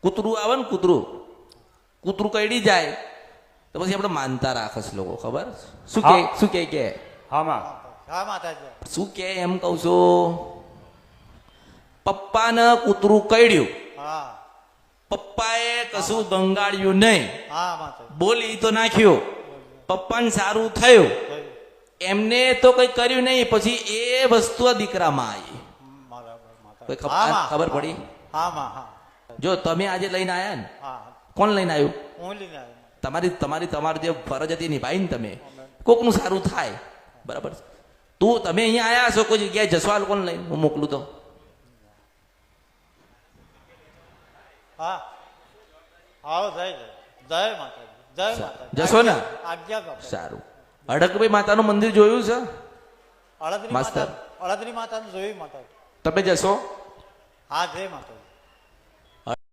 કૂતરું આવે ને કૂતરું કૂતરું કઈડી જાય તો પછી આપણે માનતા રાખે છે લોકો, ખબર શું કે હા. શું કે હા માં હા માતાજી. શું કે એમ કહું છું, પપ્પાને કૂતરું કઈડ્યું, હા પપ્પાએ કશું બંગાળ્યું નહીં, હા માતાજી. બોલી તો નાખ્યું, પપ્પાને સારું થયું, થયું. એમને તો કઈ કર્યું નહીં, પછી એ વસ્તુ આ દીકરામાં આવી. બરાબર માતાજી. કોઈ હા, માં. ખબર પડી? હા માં હા જો તમે આજે લઈને આયા ને, હા કોણ લઈને આવ્યું? હું લઈને આવ્યો. તમારી જે ફરજ હતી નિભાઈ ને તમે, કોકનું સારું થાય, બરાબર. તમે અહીંયા આયા છો, કોઈ જગ્યાએ જસવાલ કોણ લઈને હું મોકલું તો? હા આવો જય જય જય માતાજી. જય માતાજી. જશો ને? આજ્ઞા કરો. સારું. અડકભાઈ માતાનું મંદિર જોયું છે? અળદરી માસ્તર. માતા અળદરી માતાનું જોયું માતાજી. તમે જશો? હા જય માતાજી.